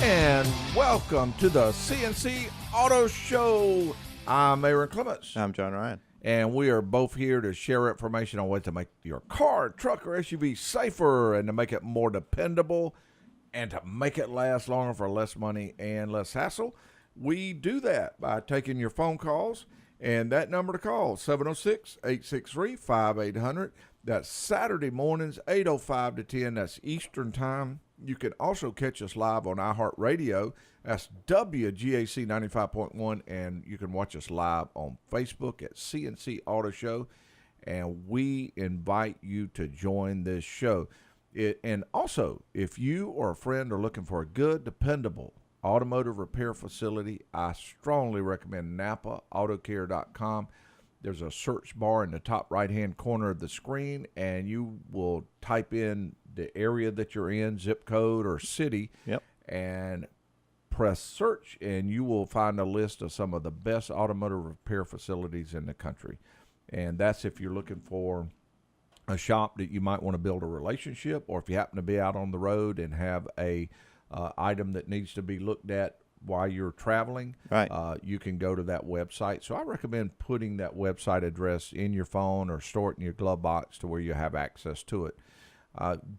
And welcome to the CNC Auto Show. I'm Aaron Clements. I'm John Ryan. And we are both here to share information on ways to make your car, truck, or SUV safer and to make it more dependable and to make it last longer for less money and less hassle. We do that by taking your phone calls, and that number to call, 706-863-5800. That's Saturday mornings, 8:05 to 10. That's Eastern Time. You can also catch us live on iHeartRadio. That's WGAC 95.1, and you can watch us live on Facebook at CNC Auto Show, and we invite you to join this show. And also, if you or a friend are looking for a good, dependable automotive repair facility, I strongly recommend NapaAutoCare.com. There's a search bar in the top right-hand corner of the screen, and you will type in the area that you're in, zip code or city, and press search, and you will find a list of some of the best automotive repair facilities in the country. And that's if you're looking for a shop that you might want to build a relationship, or if you happen to be out on the road and have a item that needs to be looked at while you're traveling, you can go to that website. So I recommend putting that website address in your phone or store it in your glove box to where you have access to it.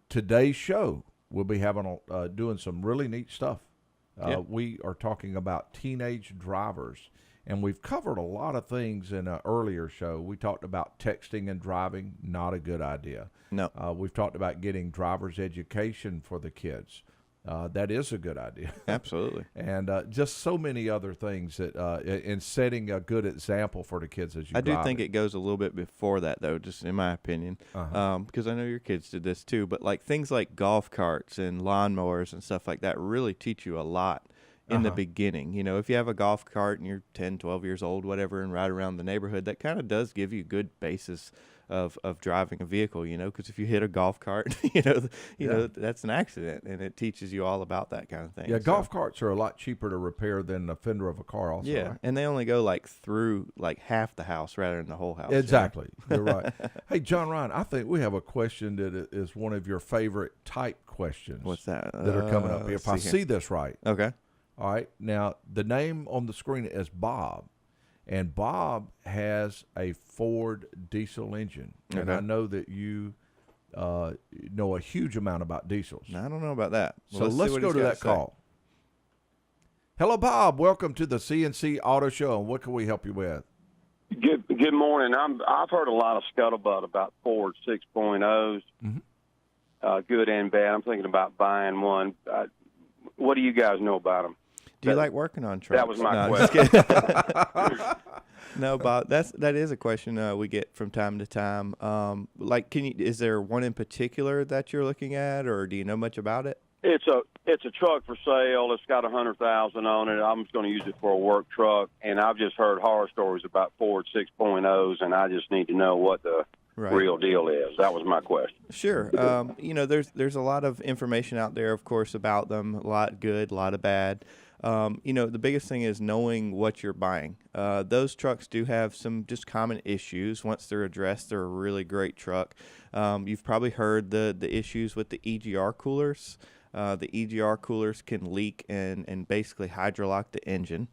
Today's show, we'll be having doing some really neat stuff. We are talking about teenage drivers, and we've covered a lot of things in an earlier show. We talked about texting and driving, not a good idea. No. We've talked about getting driver's education for the kids. That is a good idea. Absolutely. And just so many other things that in setting a good example for the kids as you drive. I do think it goes a little bit before that, though, just in my opinion, because I know your kids did this too. But like things like golf carts and lawnmowers and stuff like that really teach you a lot in the beginning. You know, if you have a golf cart and you're 10, 12 years old, whatever, and ride around the neighborhood, that kind of does give you good basis of driving a vehicle, you know, because if you hit a golf cart, you know, that's an accident, and it teaches you all about that kind of thing. Yeah, golf carts are a lot cheaper to repair than the fender of a car also. Yeah, right? And they only go like through like half the house rather than the whole house. Exactly. You know? You're right. Hey, John Ryan, I think we have a question that is one of your favorite type questions. What's that? That are coming up. If I see this right. Okay. All right. Now, the name on the screen is Bob. And Bob has a Ford diesel engine. And I know that you know a huge amount about diesels. I don't know about that. So let's go to that call. Hello, Bob. Welcome to the CNC Auto Show. And what can we help you with? Good morning. I've heard a lot of scuttlebutt about Ford 6.0s, good and bad. I'm thinking about buying one. What do you guys know about them? Do you like working on trucks? That was my question. No, Bob, that is a question we get from time to time. Is there one in particular that you're looking at, or do you know much about it? It's a truck for sale. It's got 100,000 on it. I'm just going to use it for a work truck, and I've just heard horror stories about Ford 6.0s, and I just need to know what the real deal is. That was my question. Sure. You know, there's a lot of information out there, of course, about them. A lot good, a lot of bad. You know, the biggest thing is knowing what you're buying. Those trucks do have some just common issues. Once they're addressed, they're a really great truck. You've probably heard the issues with the EGR coolers. The EGR coolers can leak and basically hydrolock the engine.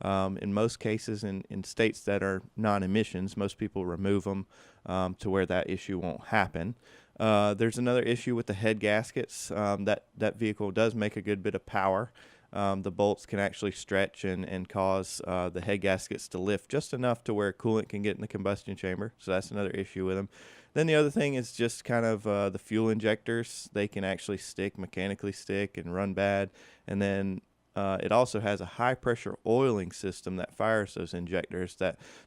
In most cases, in states that are non-emissions, most people remove them to where that issue won't happen. There's another issue with the head gaskets. That vehicle does make a good bit of power. The bolts can actually stretch and cause the head gaskets to lift just enough to where coolant can get in the combustion chamber. So that's another issue with them. Then the other thing is just kind of the fuel injectors. They can actually mechanically stick and run bad. And then it also has a high-pressure oiling system that fires those injectors.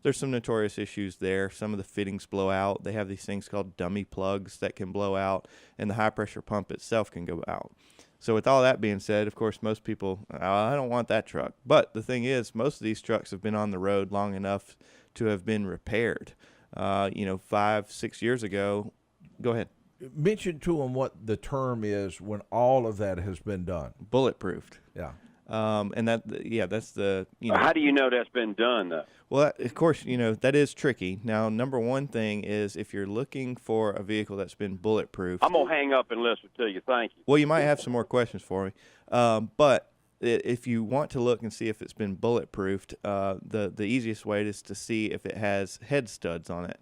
There's some notorious issues there. Some of the fittings blow out. They have these things called dummy plugs that can blow out, and the high-pressure pump itself can go out. So with all that being said, of course, most people, I don't want that truck. But the thing is, most of these trucks have been on the road long enough to have been repaired. 5-6 years ago. Go ahead. Mention to them what the term is when all of that has been done. Bulletproofed. Yeah. And that's the, How do you know that's been done, though? Well, of course, that is tricky. Now, number one thing is if you're looking for a vehicle that's been bulletproof. I'm going to hang up and listen to you. Thank you. Well, you might have some more questions for me. But if you want to look and see if it's been bulletproofed, the easiest way is to see if it has head studs on it.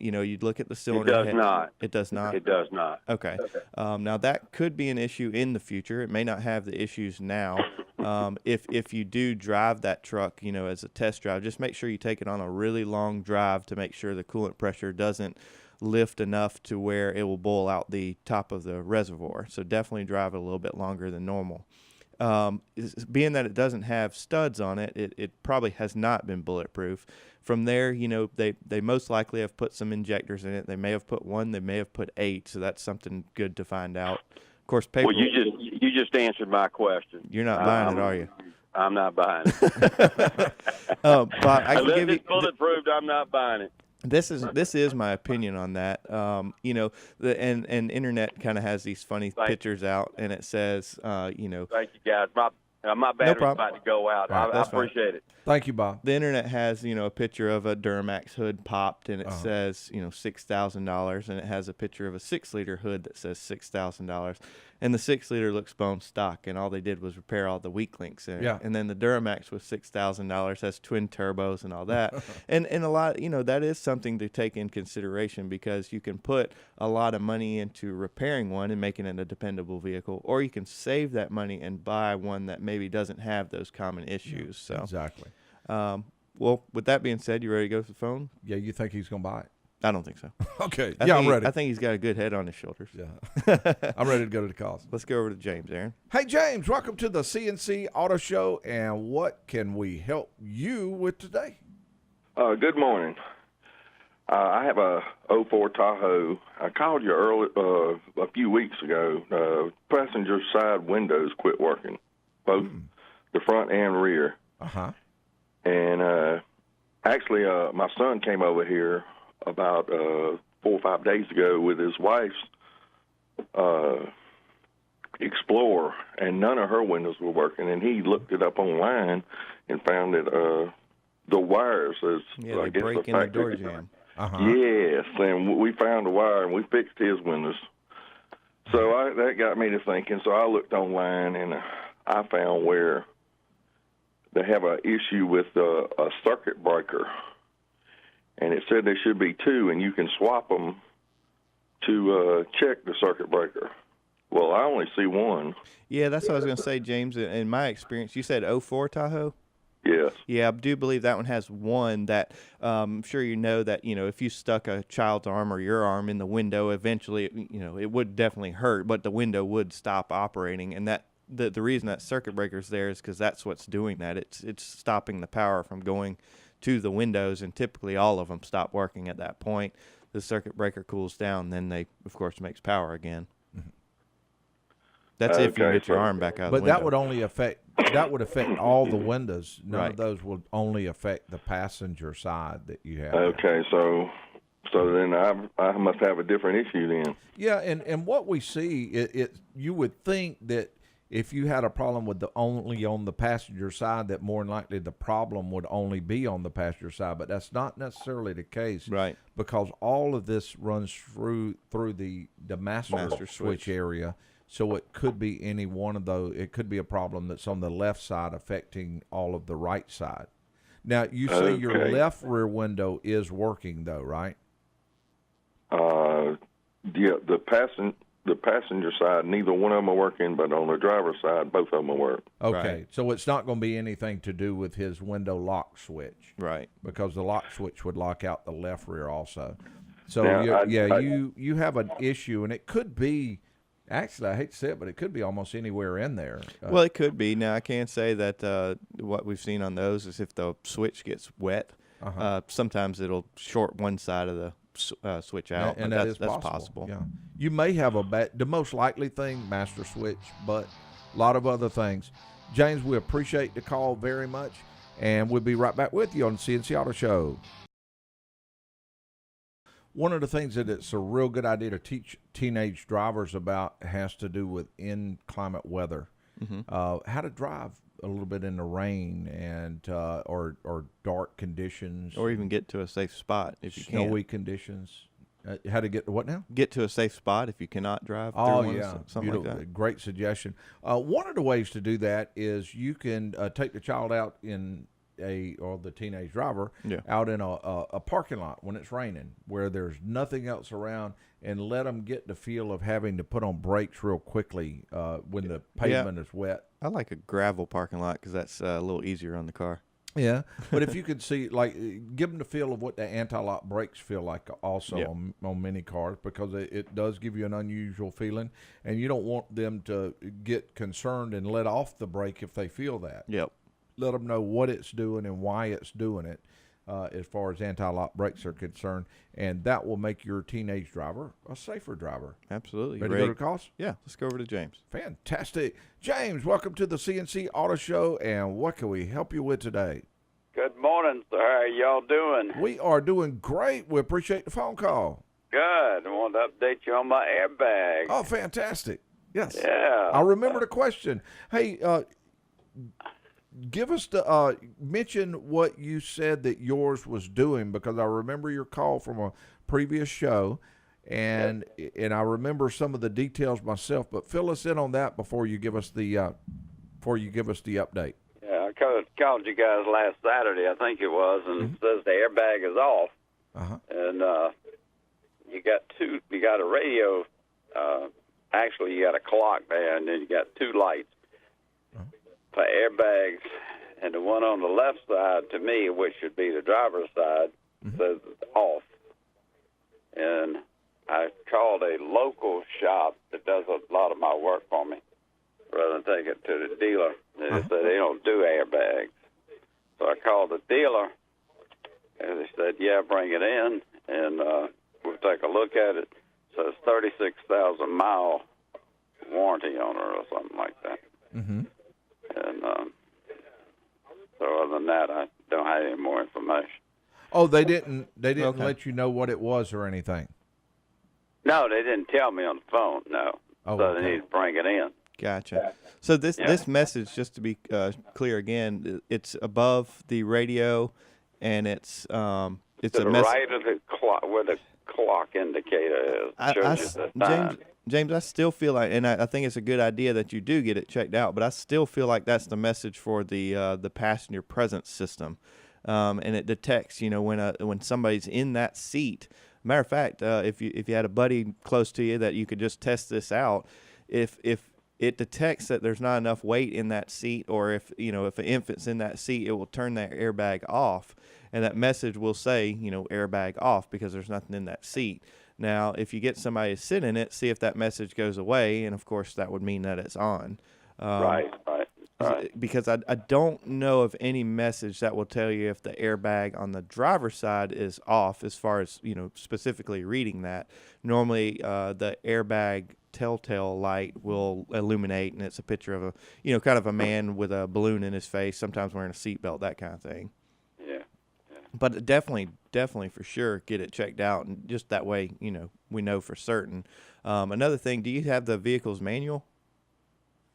You'd look at the cylinder. It does not. It does not? It does not. Okay. Now, that could be an issue in the future. It may not have the issues now. If you do drive that truck, as a test drive, just make sure you take it on a really long drive to make sure the coolant pressure doesn't lift enough to where it will boil out the top of the reservoir. So definitely drive it a little bit longer than normal. Being that it doesn't have studs on it, it probably has not been bulletproof. From there, they most likely have put some injectors in it. They may have put 1, they may have put 8, so that's something good to find out. Of course, paper. Well, you just answered my question. You're not buying it, are you? I'm not buying it. But I can Unless give you it's bulletproof, I'm not buying it. This is my opinion on that. The internet kind of has these funny pictures out, and it says, Thank you, guys. My battery's about to go out. Right, I appreciate it. Thank you, Bob. The internet has, a picture of a Duramax hood popped, and it says, $6,000, and it has a picture of a 6-liter hood that says $6,000, and the 6-liter looks bone stock, and all they did was repair all the weak links in it. Yeah. And then the Duramax with $6,000 has twin turbos and all that, and a lot, that is something to take in consideration, because you can put a lot of money into repairing one and making it a dependable vehicle, or you can save that money and buy one that maybe doesn't have those common issues. So exactly. Well, with that being said, you ready to go to the phone? Yeah, you think he's going to buy it? I don't think so. Okay. I'm ready. I think he's got a good head on his shoulders. Yeah. I'm ready to go to the calls. Let's go over to James, Aaron. Hey, James, welcome to the CNC Auto Show, and what can we help you with today? Good morning. I have a '04 Tahoe. I called you a few weeks ago. Passenger side windows quit working, both the front and rear. Uh-huh. And actually, my son came over here about 4 or 5 days ago with his wife's Explorer, and none of her windows were working. And he looked it up online and found that the wires, they break in the door jamb. Uh-huh. Yes, and we found a wire and we fixed his windows. So that got me to thinking. So I looked online and I found where they have an issue with a circuit breaker, and it said there should be 2, and you can swap them to check the circuit breaker. Well, I only see 1. Yeah, that's what I was going to say, James. In my experience, you said '04 Tahoe? Yes. Yeah, I do believe that one has 1 that I'm sure you know that, if you stuck a child's arm or your arm in the window, eventually, it would definitely hurt, but the window would stop operating, and that the reason that circuit breaker's there is because that's what's doing that. It's stopping the power from going to the windows, and typically all of them stop working at that point. The circuit breaker cools down, then they, of course, makes power again. That's if you get your arm back out of the window. But that would affect all the windows. None of those would only affect the passenger side that you have. Okay, so then I must have a different issue then. Yeah, and what we see, you would think that if you had a problem with only on the passenger side, that more than likely the problem would only be on the passenger side, but that's not necessarily the case. Right. Because all of this runs through the master switch area, so it could be any one of those. It could be a problem that's on the left side affecting all of the right side. Now, you say your left rear window is working though, right? Yeah, the passenger side, neither one of them are working, but on the driver's side, both of them work. Okay, Right. So it's not going to be anything to do with his window lock switch. Right. Because the lock switch would lock out the left rear also. So, Now, you have an issue, and it could be, actually, I hate to say it, but it could be almost anywhere in there. Well, it could be. Now, I can say that what we've seen on those is if the switch gets wet, sometimes it'll short one side of the switch out, and but that's possible. Yeah, you may have the most likely thing, master switch, but a lot of other things. James, we appreciate the call very much, and we'll be right back with you on the CNC Auto Show. One of the things that it's a real good idea to teach teenage drivers about has to do with inclement weather, how to drive a little bit in the rain and or dark conditions, Or even get to a safe spot if you can. snowy conditions. How to get to what now? Get to a safe spot if you cannot drive. Oh, through yeah. something like that. Great suggestion. One of the ways to do that is you can take the child out or the teenage driver out in a parking lot when it's raining where there's nothing else around, and let them get the feel of having to put on brakes real quickly when the pavement is wet. I like a gravel parking lot because that's a little easier on the car. Yeah, but if you could see, like, give them the feel of what the anti-lock brakes feel like also on many cars, because it does give you an unusual feeling, and you don't want them to get concerned and let off the brake if they feel that. Yep. Let them know what it's doing and why it's doing it as far as anti-lock brakes are concerned, and that will make your teenage driver a safer driver. Absolutely. Ready to go to calls? Yeah, let's go over to James. Fantastic. James, welcome to the CNC Auto Show, and what can we help you with today? Good morning, sir. How are y'all doing? We are doing great. We appreciate the phone call. Good. I want to update you on my airbag. Oh, fantastic. Yes. Yeah. I remember the question. Hey, give us the mention what you said that yours was doing, because I remember your call from a previous show, and I remember some of the details myself. But fill us in on that before you give us the update. Yeah, I called you guys last Saturday, I think it was, and it says the airbag is off. And you got a radio. Actually, you got a clock there, and then you got two lights for airbags, and the one on the left side, to me, which should be the driver's side, says it's off. And I called a local shop that does a lot of my work for me, rather than take it to the dealer. They said they don't do airbags. So I called the dealer, and they said, yeah, bring it in, and we'll take a look at it. So it's 36,000-mile warranty on it or something like that. And so other than that, I don't have any more information. Oh, they didn't let you know what it was or anything? No, they didn't tell me on the phone, no. Oh, so okay. they need to bring it in. Gotcha. So this message, just to be clear again, it's above the radio, and it's To a the message right of the clock, where the clock indicator is. Shows you the time. James, I still feel like, and I think it's a good idea that you do get it checked out, but I still feel like that's the message for the passenger presence system, and it detects, when somebody's in that seat. Matter of fact, if you had a buddy close to you that you could just test this out, if it detects that there's not enough weight in that seat, or if an infant's in that seat, it will turn that airbag off, and that message will say, airbag off, because there's nothing in that seat. Now, if you get somebody to sit in it, see if that message goes away, and of course that would mean that it's on. Right. Because I don't know of any message that will tell you if the airbag on the driver's side is off, as far as specifically reading that. Normally, the airbag telltale light will illuminate, and it's a picture of a kind of a man with a balloon in his face, sometimes wearing a seatbelt, that kind of thing. But definitely for sure, get it checked out, and just that way, we know for certain. Another thing, do you have the vehicle's manual?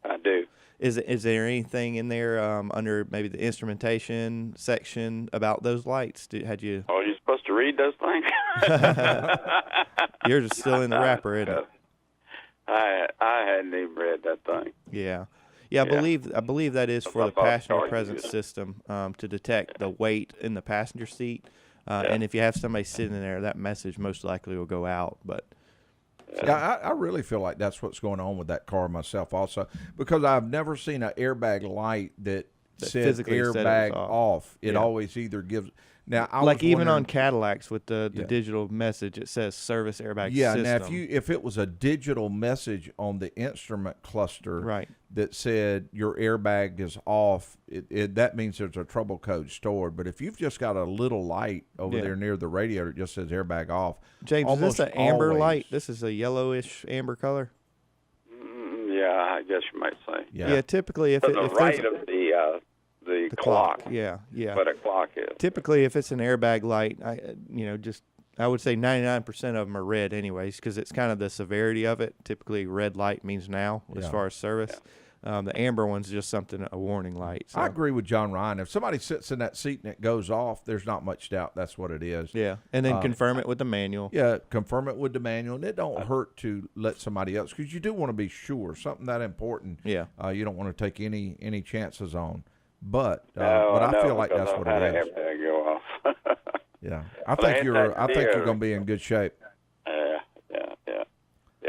I do. Is there anything in there under maybe the instrumentation section about those lights? Had you? Oh, you're supposed to read those things? Yours is still in the wrapper, isn't it? I hadn't even read that thing. Yeah. I believe that is for the passenger presence system to detect the weight in the passenger seat, and if you have somebody sitting in there, that message most likely will go out. But yeah, I really feel like that's what's going on with that car myself also, because I've never seen an airbag light that says airbag off. It always either gives. Now, even on Cadillacs with the digital message, it says service airbag system. Yeah, now if it was a digital message on the instrument cluster that said your airbag is off, that means there's a trouble code stored. But if you've just got a little light over there near the radiator that just says airbag off. James, is this an amber light? This is a yellowish amber color? Yeah, I guess you might say. Yeah, typically if to the right of the clock. Yeah. What a clock is. Typically, if it's an airbag light, I would say 99% of them are red anyways, because it's kind of the severity of it. Typically, red light means now as far as service. The amber one's just a warning light. So. I agree with John Ryan. If somebody sits in that seat and it goes off, there's not much doubt that's what it is. Yeah, and then confirm it with the manual. Yeah, confirm it with the manual. And it don't hurt to let somebody else, because you do want to be sure. Something that important, you don't want to take any chances on. But I feel like that's what it is. Go off. Yeah, I think you're going to be in good shape. Yeah,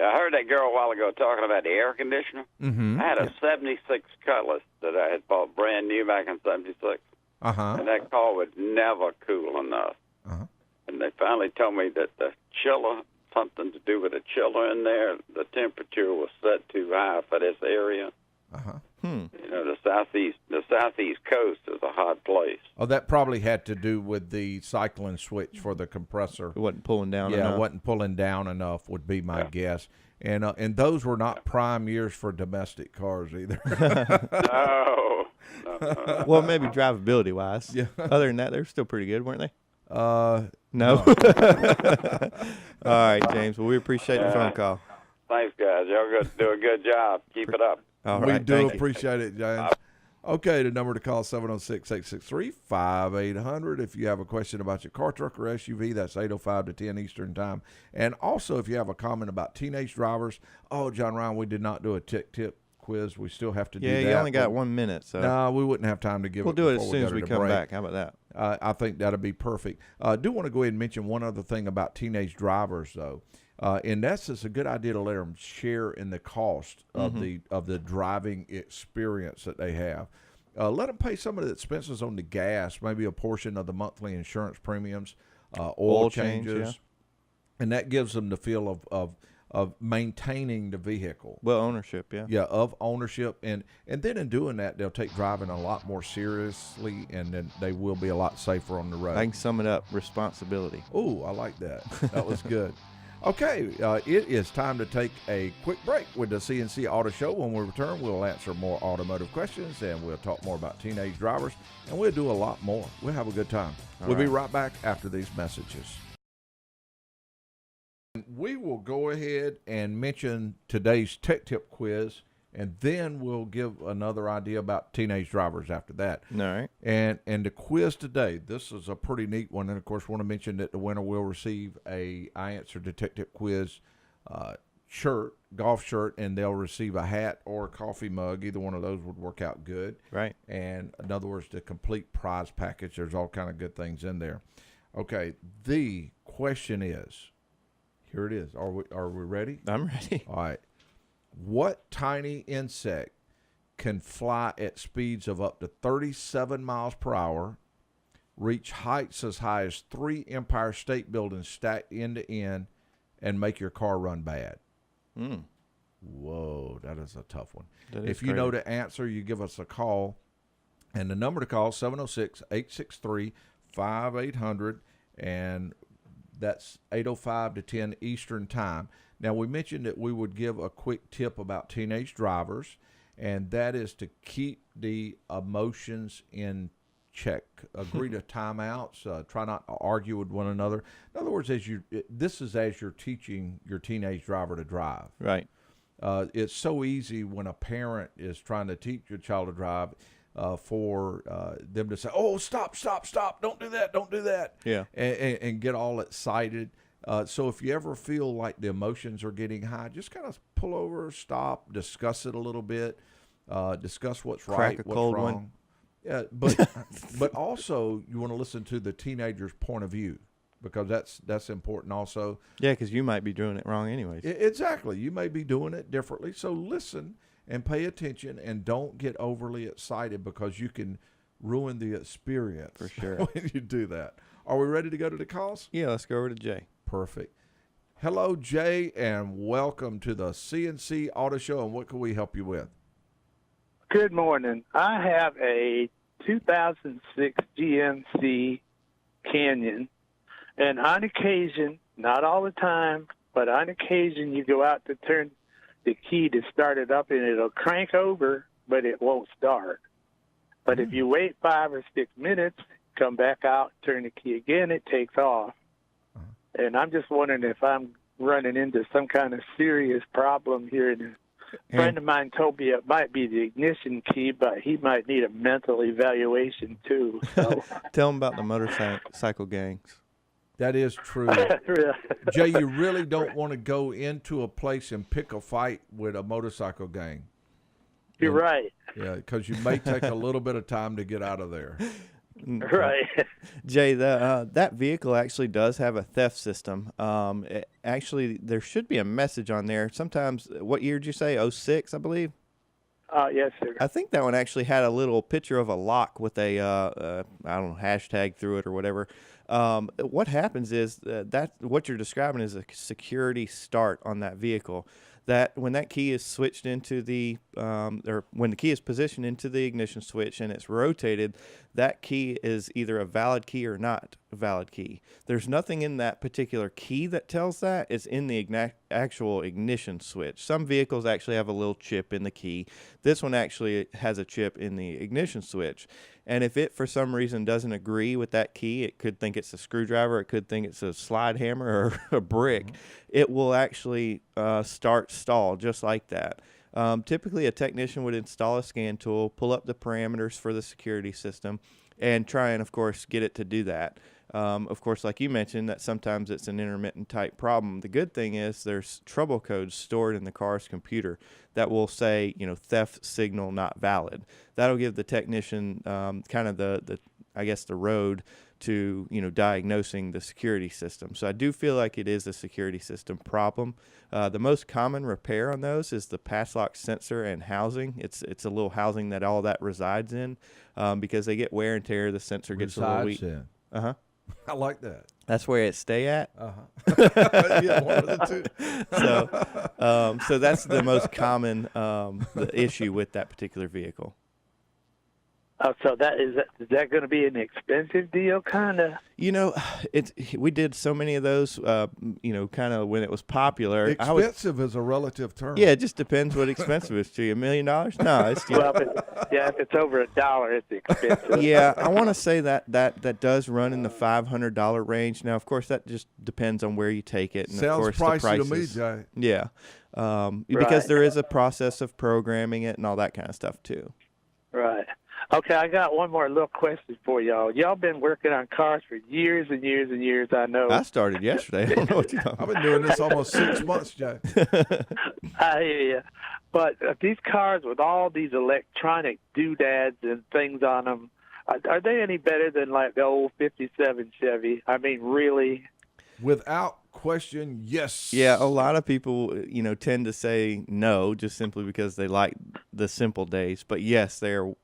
I heard that girl a while ago talking about the air conditioner. Mm-hmm. I had a 76 Cutlass that I had bought brand new back in 76. And that car would never cool enough. And they finally told me that the chiller, something to do with the chiller in there, the temperature was set too high for this area. You know, the southeast coast is a hot place. Oh, that probably had to do with the cycling switch for the compressor. It wasn't pulling down enough. Yeah, it wasn't pulling down enough would be my guess. And those were not prime years for domestic cars either. No. Well, maybe drivability-wise. Yeah. Other than that, they were still pretty good, weren't they? No. All right, James. Well, we appreciate the phone call. Thanks, guys. Y'all do a good job. Keep it up. All right, we do appreciate it, James. Okay, the number to call 706-863-5800. If you have a question about your car, truck, or SUV, that's 805 to 10 Eastern Time. And also, if you have a comment about teenage drivers, John Ryan, we did not do a tip quiz. We still have to do that. Yeah, you only got 1 minute. So no, we wouldn't have time to give it. We'll do it as soon as we come back. How about that? I think that'll be perfect. I do want to go ahead and mention one other thing about teenage drivers, though. In essence, a good idea to let them share in the cost of the driving experience that they have. Let them pay some of the expenses on the gas, maybe a portion of the monthly insurance premiums, oil changes, and that gives them the feel of maintaining the vehicle. Well, ownership, yeah. Yeah, of ownership, and then in doing that, they'll take driving a lot more seriously, and then they will be a lot safer on the road. I can sum it up: responsibility. Oh, I like that. That was good. Okay, it is time to take a quick break with the CNC Auto Show. When we return, we'll answer more automotive questions, and we'll talk more about teenage drivers, and we'll do a lot more. We'll have a good time. We'll be right back after these messages. We will go ahead and mention today's Tech Tip quiz, and then we'll give another idea about teenage drivers after that. All right. And the quiz today, this is a pretty neat one. And, of course, want to mention that the winner will receive a I Answer the Tech Tip quiz shirt, golf shirt, and they'll receive a hat or a coffee mug. Either one of those would work out good. Right. And, in other words, the complete prize package. There's all kind of good things in there. Okay, the question is, here it is. Are we ready? I'm ready. All right. What tiny insect can fly at speeds of up to 37 miles per hour, reach heights as high as 3 Empire State Buildings stacked end to end, and make your car run bad? Whoa, that is a tough one. If you know the answer, you give us a call. And the number to call, 706-863-5800, and that's 805 to 10 Eastern Time. Now, we mentioned that we would give a quick tip about teenage drivers, and that is to keep the emotions in check. Agree to timeouts. Try not to argue with one another. In other words, this is as you're teaching your teenage driver to drive. Right. It's so easy when a parent is trying to teach your child to drive for them to say, "Oh, stop, don't do that," Yeah. and get all excited. So if you ever feel like the emotions are getting high, just kind of pull over, stop, discuss it a little bit, discuss what's right, what's wrong. One. Yeah, but but also you want to listen to the teenager's point of view, because that's important also. Yeah, because you might be doing it wrong anyways. Exactly. You may be doing it differently. So listen and pay attention, and don't get overly excited, because you can ruin the experience for sure when you do that. Are we ready to go to the calls? Yeah, let's go over to Jay. Perfect. Hello, Jay, and welcome to the CNC Auto Show. And what can we help you with? Good morning. I have a 2006 GMC Canyon, and on occasion, not all the time, but on occasion, you go out to turn the key to start it up, and it'll crank over, but it won't start. But if you wait 5 or 6 minutes, come back out, turn the key again, it takes off. And I'm just wondering if I'm running into some kind of serious problem here in the A friend of mine told me it might be the ignition key, but he might need a mental evaluation too. So. Tell him about the motorcycle gangs. That is true. Jay, you really don't want to go into a place and pick a fight with a motorcycle gang. You're right. Yeah, because you may take a little bit of time to get out of there. Right. Jay, that vehicle actually does have a theft system. Actually, there should be a message on there. Sometimes, what year did you say? 06, I believe? Yes, sir. I think that one actually had a little picture of a lock with a, I don't know, hashtag through it or whatever. What happens is that what you're describing is a security start on that vehicle. That when that key is switched into the, or when the key is positioned into the ignition switch and it's rotated, that key is either a valid key or not a valid key. There's nothing in that particular key that tells that. It's in the actual ignition switch. Some vehicles actually have a little chip in the key. This one actually has a chip in the ignition switch. And if it, for some reason, doesn't agree with that key, it could think it's a screwdriver, it could think it's a slide hammer or a brick, it will actually start stall just like that. Typically, a technician would install a scan tool, pull up the parameters for the security system, and try and, of course, get it to do that. Of course, like you mentioned, that sometimes it's an intermittent type problem. The good thing is there's trouble codes stored in the car's computer that will say, theft signal not valid. That'll give the technician kind of the road to, diagnosing the security system. So I do feel like it is a security system problem. The most common repair on those is the pass lock sensor and housing. It's a little housing that all that resides in because they get wear and tear. The sensor gets a little weak. Uh-huh. I like that. That's where it stay at. Yeah, one of the two. So that's the most common the issue with that particular vehicle. So is that going to be an expensive deal, kind of? We did so many of those, kind of when it was popular. Expensive is a relative term. Yeah, it just depends what expensive is to you. $1 million? No, it's well, if it's over $1, it's expensive. Yeah, I want to say that does run in the $500 range. Now, of course, that just depends on where you take it. And sounds of course, pricey the to me, Jay. Yeah, because there is a process of programming it and all that kind of stuff too. Right. Okay, I got one more little question for y'all. Y'all been working on cars for years and years and years, I know. I started yesterday. I don't know what you're talking about. I've been doing this almost 6 months, Jay. I hear you. But these cars with all these electronic doodads and things on them, are they any better than like the old 57 Chevy? I mean, really? Without question, yes. Yeah, a lot of people, tend to say no, just simply because they like the simple days. But yes, they're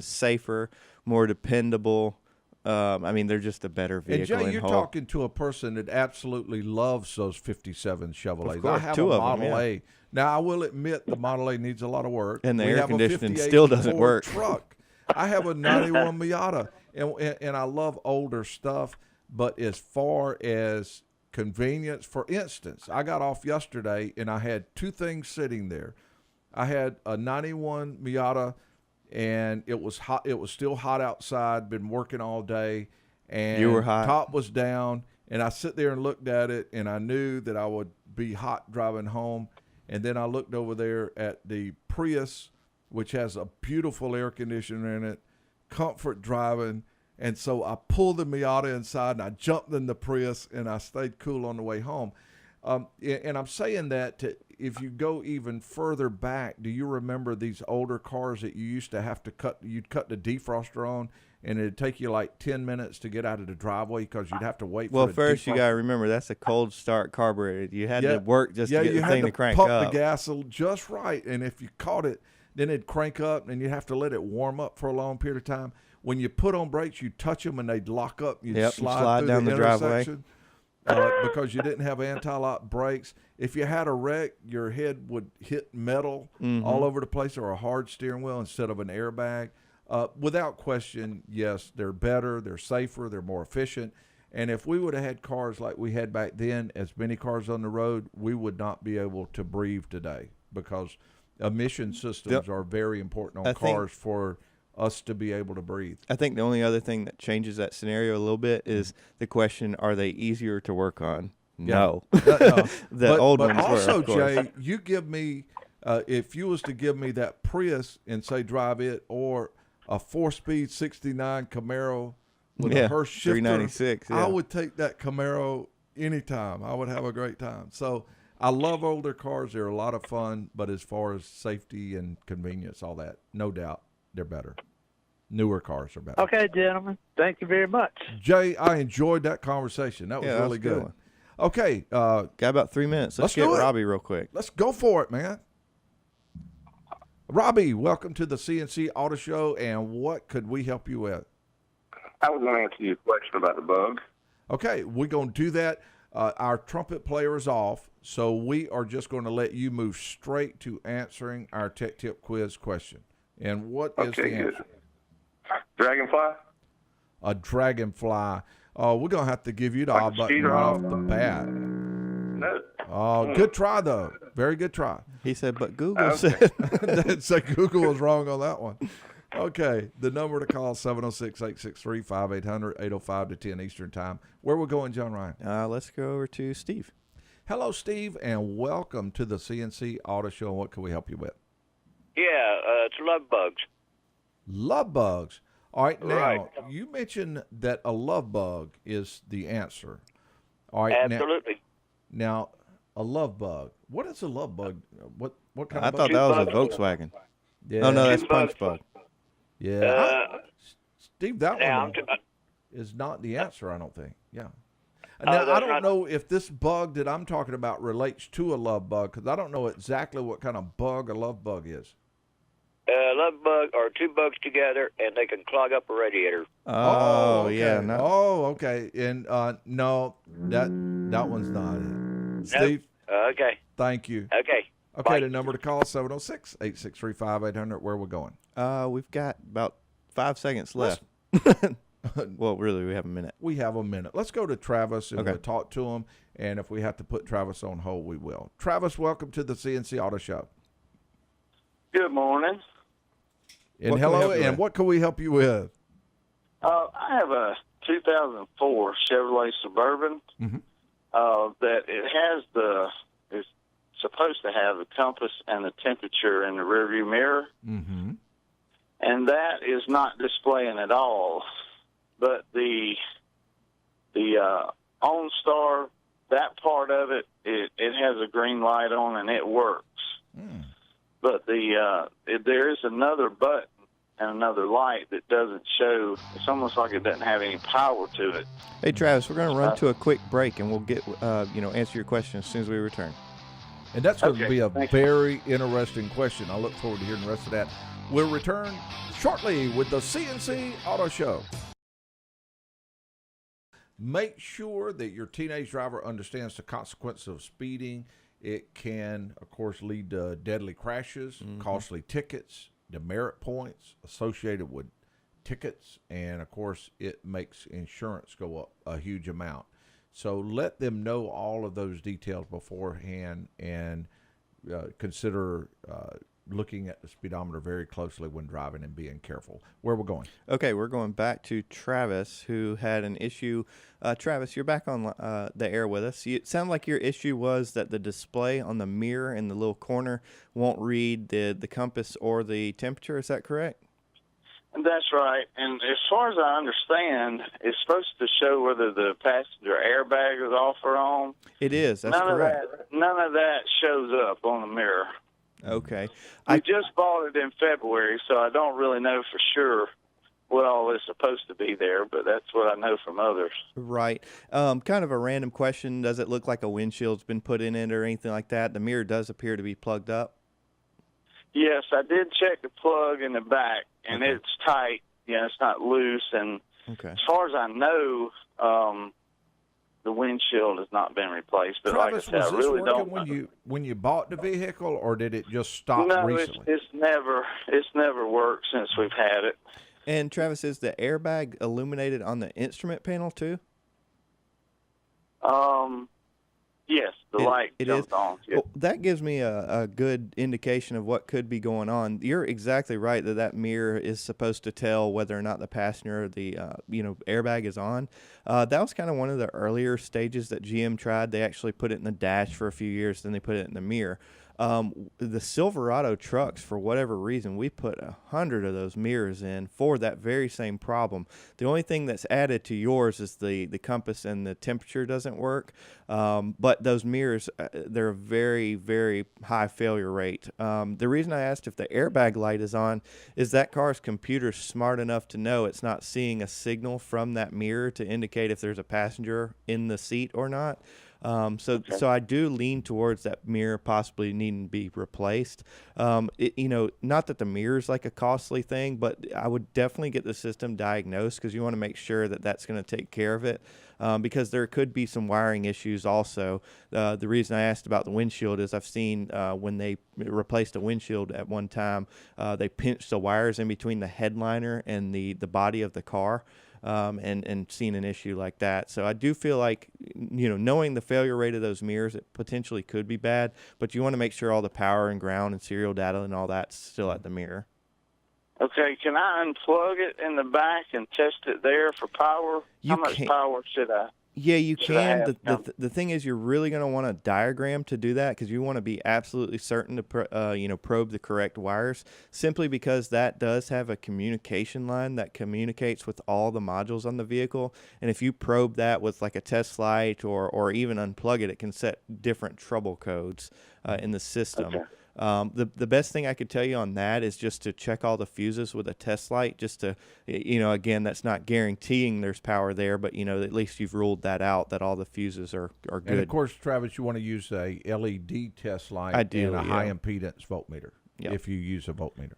safer, more dependable. They're just a better vehicle. And Jay, you're talking to a person that absolutely loves those 57 Chevrolets. Of course, I have two a of them, Model A. Now, I will admit the Model A needs a lot of work. And the we air have conditioning a still doesn't Ford work. Truck. I have a 91 Miata, and I love older stuff. But as far as convenience, for instance, I got off yesterday and I had two things sitting there. I had a 91 Miata, and it was hot. It was still hot outside. Been working all day, and you were hot. Top was down, and I sit there and looked at it, and I knew that I would be hot driving home. And then I looked over there at the Prius, which has a beautiful air conditioner in it, comfort driving. And so I pulled the Miata inside, and I jumped in the Prius, and I stayed cool on the way home. And I'm saying that if you go even further back, do you remember these older cars that you used to have to you'd cut the defroster on, and it'd take you like 10 minutes to get out of the driveway because you'd have to wait for the first defroster. You got to remember, that's a cold start carburetor. You had to work just to get the thing to crank up. up. You had to pump the gas just right, and if you caught it, then it'd crank up, and you'd have to let it warm up for a long period of time. When you put on brakes, you touch them, and they'd lock up. You'd slide through down the driveway. Because you didn't have anti-lock brakes. If you had a wreck, your head would hit metal all over the place, or a hard steering wheel instead of an airbag. Without question, yes, they're better, they're safer, they're more efficient. And if we would have had cars like we had back then, as many cars on the road, we would not be able to breathe today, because emission systems are very important on cars for us to be able to breathe. I think the only other thing that changes that scenario a little bit is the question, are they easier to work on? No. No. The old but ones also, were, of course. Jay, you give me if you was to give me that Prius and say drive it, or a 4-speed 69 Camaro with a Hurst shifter, 396, I would take that Camaro anytime. I would have a great time. So I love older cars. They're a lot of fun, but as far as safety and convenience, all that, no doubt, they're better. Newer cars are better. Okay, gentlemen. Thank you very much. Jay, I enjoyed that conversation. That was really good. Okay. Got about 3 minutes. Let's get Robbie real quick. Let's go for it, man. Robbie, welcome to the CNC Auto Show, and what could we help you with? I was going to answer your question about the bug. Okay, we're going to do that. Our trumpet player is off, so we are just going to let you move straight to answering our Tech Tip Quiz question. And what is the answer? Dragonfly? A dragonfly. We're going to have to give you the odd button right off the bat. No. Good try, though. Very good try. He said, but Google said. So Google was wrong on that one. Okay, the number to call, 706-863-5800, 805 to 10 Eastern Time. Where we're going, John Ryan? Let's go over to Steve. Hello, Steve, and welcome to the CNC Auto Show. What can we help you with? Yeah, it's love bugs. Love bugs. All right, now, Right. you mentioned that a love bug is the answer. All right, Absolutely. Now, a love bug. What is a love bug? What kind I of thought bug? that was a Volkswagen. Yeah. Oh, no, that's Two punch bugs. bug. Yeah. Steve, that now one is not the answer, I don't think. Yeah. Oh, Now, I that's don't not- know if this bug that I'm talking about relates to a love bug, because I don't know exactly what kind of bug a love bug is. Love bug are two bugs together, and they can clog up a radiator. Oh, okay. yeah. No. Oh, okay. And no, that one's not it. Steve, Okay. thank you. Okay. Okay, Bye. the number to call is 706-863-5800. Where we're going? We've got about 5 seconds left. Well, really, we have a minute. We have a minute. Let's go to Travis and Okay. we'll talk to him. And if we have to put Travis on hold, we will. Travis, welcome to the CNC Auto Show. Good morning. And What can we hello, help you and with? what can we help you with? I have a 2004 Chevrolet Suburban Mhm. that it's supposed to have the compass and the temperature in the rearview mirror, Mm-hmm. and that is not displaying at all. But the OnStar, that part of it has a green light on and it works. Mm. But there is another button and another light that doesn't show. It's almost like it doesn't have any power to it. Hey, Travis, we're going to run to a quick break, and we'll get answer your question as soon as we return. And that's going to Okay, be a thank you. very interesting question. I look forward to hearing the rest of that. We'll return shortly with the CNC Auto Show. Make sure that your teenage driver understands the consequences of speeding. It can, of course, lead to deadly crashes, costly tickets, demerit points associated with tickets, and, of course, it makes insurance go up a huge amount. So let them know all of those details beforehand and consider looking at the speedometer very closely when driving and being careful. Where we're going? Okay, we're going back to Travis, who had an issue. Travis, you're back on the air with us. It sounded like your issue was that the display on the mirror in the little corner won't read the compass or the temperature. Is that correct? And that's right. And as far as I understand, it's supposed to show whether the passenger airbag is off or on. It is. That's None correct. None of that shows up on the mirror. Okay. I just bought it in February, so I don't really know for sure what all is supposed to be there, but that's what I know from others. Right. Kind of a random question. Does it look like a windshield's been put in it or anything like that? The mirror does appear to be plugged up. Yes, I did check the plug in the back, and Okay. it's tight. Yeah, it's not loose. And Okay. as far as I know, the windshield has not been replaced. But Travis, like I was said, I this really working don't. when you bought the vehicle, or did it just stop No, recently? it's never worked since we've had it. And Travis, is the airbag illuminated on the instrument panel too? Yes, the light it jumped is? on. Yeah. Well, that gives me a good indication of what could be going on. You're exactly right that mirror is supposed to tell whether or not the passenger or the airbag is on. That was kind of one of the earlier stages that GM tried. They actually put it in the dash for a few years, then they put it in the mirror. The Silverado trucks, for whatever reason, we put 100 of those mirrors in for that very same problem. The only thing that's added to yours is the compass and the temperature doesn't work. But those mirrors, they're a very, very high failure rate. The reason I asked if the airbag light is on is that car's computer's smart enough to know it's not seeing a signal from that mirror to indicate if there's a passenger in the seat or not. So I do lean towards that mirror possibly needing to be replaced. Not that the mirror is like a costly thing, but I would definitely get the system diagnosed because you want to make sure that that's going to take care of it. Because there could be some wiring issues also. The reason I asked about the windshield is I've seen when they replaced a windshield at one time, they pinched the wires in between the headliner and the body of the car. And seen an issue like that. So I do feel like, knowing the failure rate of those mirrors, it potentially could be bad, but you want to make sure all the power and ground and serial data and all that's still at the mirror. Okay, can I unplug it in the back and test it there for power? How much power should I? Yeah, you can. The thing is, you're really going to want a diagram to do that because you want to be absolutely certain to probe the correct wires, simply because that does have a communication line that communicates with all the modules on the vehicle. And if you probe that with like a test light or even unplug it, it can set different trouble codes in the system. Okay. The best thing I could tell you on that is just to check all the fuses with a test light, just to, again, that's not guaranteeing there's power there, but, at least you've ruled that out, that all the fuses are good. And, of course, Travis, you want to use a LED test light and a high-impedance voltmeter if you use a voltmeter.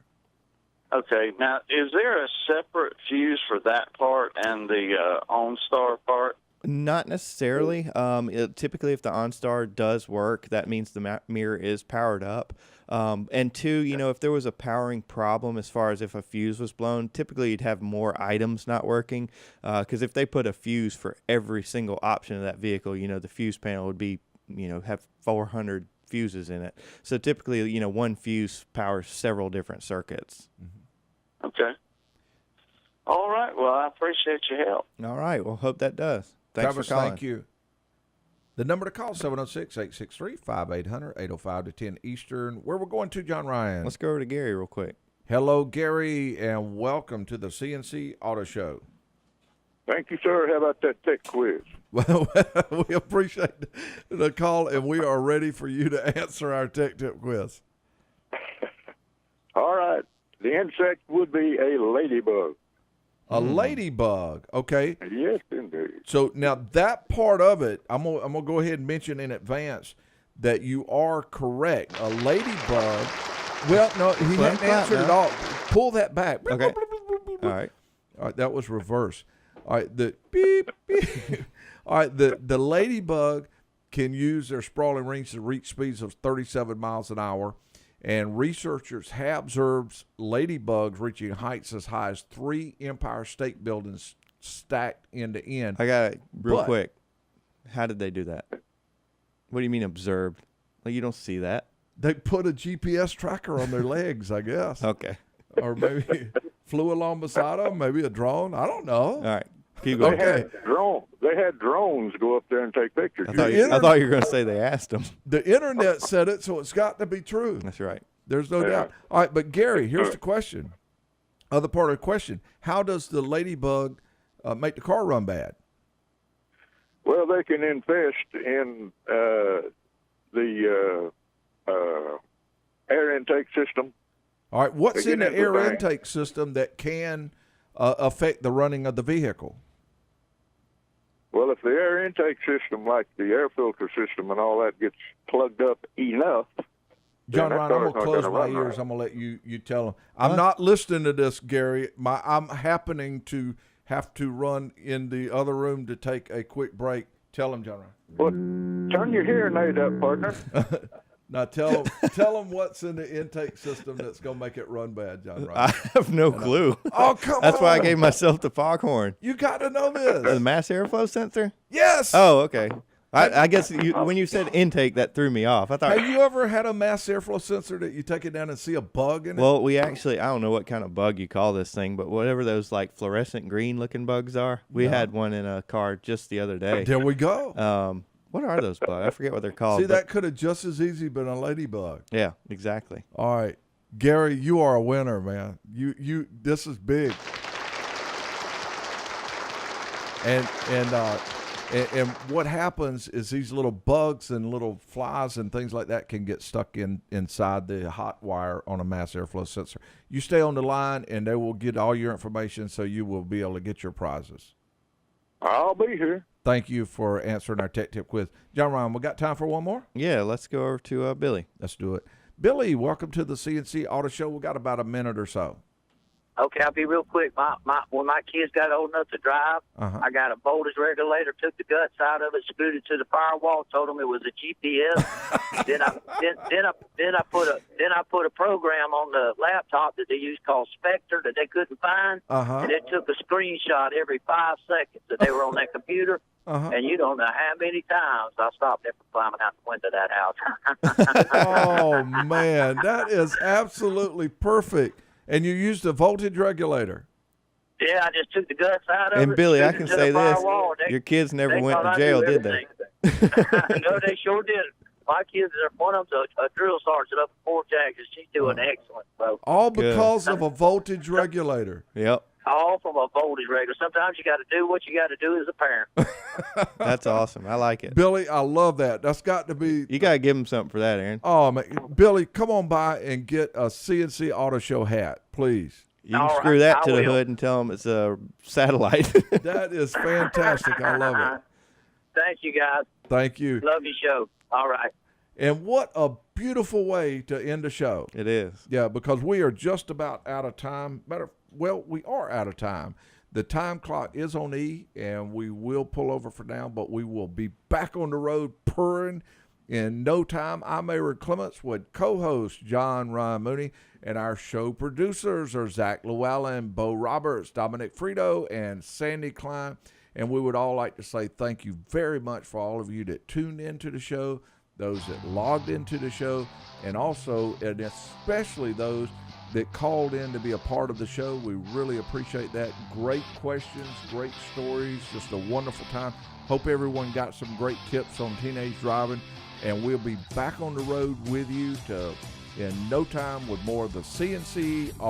Okay. Now, is there a separate fuse for that part and the OnStar part? Not necessarily. Typically, if the OnStar does work, that means the mirror is powered up. And two, if there was a powering problem as far as if a fuse was blown, typically you'd have more items not working. Because if they put a fuse for every single option of that vehicle, the fuse panel would be, have 400 fuses in it. So typically, one fuse powers several different circuits. Mm-hmm. Okay. All right. Well, I appreciate your help. All right. Well, hope that does. Thanks Travis, for calling. thank you. The number to call, 706-863-5800, 805 to 10 Eastern. Where we're going to, John Ryan? Let's go over to Gary real quick. Hello, Gary, and welcome to the CNC Auto Show. Thank you, sir. How about that tech quiz? Well, we appreciate the call, and we are ready for you to answer our tech tip quiz. All right. The insect would be a ladybug. A ladybug, okay. Yes, indeed. So now that part of it, I'm gonna go ahead and mention in advance that you are correct. A ladybug. Well, no, he hadn't answered it all. Pull that back. Okay. All right. All right, that was reverse. All right, the beep, beep. All right, the ladybug can use their sprawling wings to reach speeds of 37 miles an hour. And researchers have observed ladybugs reaching heights as high as 3 Empire State Buildings stacked end to end. I got it real quick. How did they do that? What do you mean observed? Like, you don't see that. They put a GPS tracker on their legs, I guess. Okay. Or maybe flew along beside them, maybe a drone. I don't know. All right. Keep going. They had drones go up there and take pictures. I thought you were going to say they asked them. The internet said it, so it's got to be true. That's right. There's no doubt. All right, but Gary, here's the question. Other part of the question: how does the ladybug make the car run bad? Well, they can infest in the air intake system. All right, what's in the air intake system that can affect the running of the vehicle? Well, if the air intake system, like the air filter system and all that, gets plugged up enough. John Ryan, I'm going to close my ears. Right. I'm going to let you tell them. I'm not listening to this, Gary. I'm happening to have to run in the other room to take a quick break. Tell him, John Ryan. Well, turn your hearing aid up, partner. Now tell them what's in the intake system that's going to make it run bad, John Ryan. I have no clue. Oh, come on. That's why I gave myself the foghorn. You got to know this. The mass airflow sensor? Yes. Oh, okay. I guess when you said intake, that threw me off. I thought. Have you ever had a mass airflow sensor that you take it down and see a bug in it? Well, we actually, I don't know what kind of bug you call this thing, but whatever those like fluorescent green looking bugs are, we had one in a car just the other day. There we go. What are those bugs? I forget what they're called. See, that could have just as easy been a ladybug. Yeah, exactly. All right, Gary, you are a winner, man. This is big. And what happens is these little bugs and little flies and things like that can get stuck inside the hot wire on a mass airflow sensor. You stay on the line, and they will get all your information, so you will be able to get your prizes. I'll be here. Thank you for answering our tech tip quiz. John Ryan, we got time for one more? Yeah, let's go over to Billy. Let's do it. Billy, welcome to the CNC Auto Show. We got about a minute or so. Okay, I'll be real quick. When my kids got old enough to drive, I got a voltage regulator, took the guts out of it, screwed it to the firewall, told them it was a GPS. then I put a program on the laptop that they use called Spectre that they couldn't find, and it took a screenshot every 5 seconds that they were on that computer. And you don't know how many times I stopped them from climbing out the window of that house. Oh, man, that is absolutely perfect. And you used a voltage regulator. Yeah, I just took the guts out of it. And Billy, I can say this: your kids never they went to jail, did they? No, they sure didn't. My kids, one of them's a drill sergeant up in Fort Jackson. She's doing excellent. So. All because of a voltage regulator. Yep. All from a voltage regulator. Sometimes you got to do what you got to do as a parent. That's awesome. I like it. Billy, I love that. That's got to be. You got to give him something for that, Aaron. Oh, man. Billy, come on by and get a CNC Auto Show hat, please. You can screw that to the hood and tell them it's a satellite. That is fantastic. I love it. Thank you, guys. Thank you. Love your show. All right. And what a beautiful way to end the show. It is. Yeah, because we are just about out of time. Well, we are out of time. The time clock is on E, and we will pull over for now, but we will be back on the road purring in no time. I'm Aaron Clements with co-host John Ryan Mooney, and our show producers are Zach Llewellyn, Bo Roberts, Dominic Frito, and Sandy Klein. And we would all like to say thank you very much for all of you that tuned into the show, those that logged into the show, and also and especially those that called in to be a part of the show. We really appreciate that. Great questions, great stories, just a wonderful time. Hope everyone got some great tips on teenage driving, and we'll be back on the road with you in no time with more of the CNC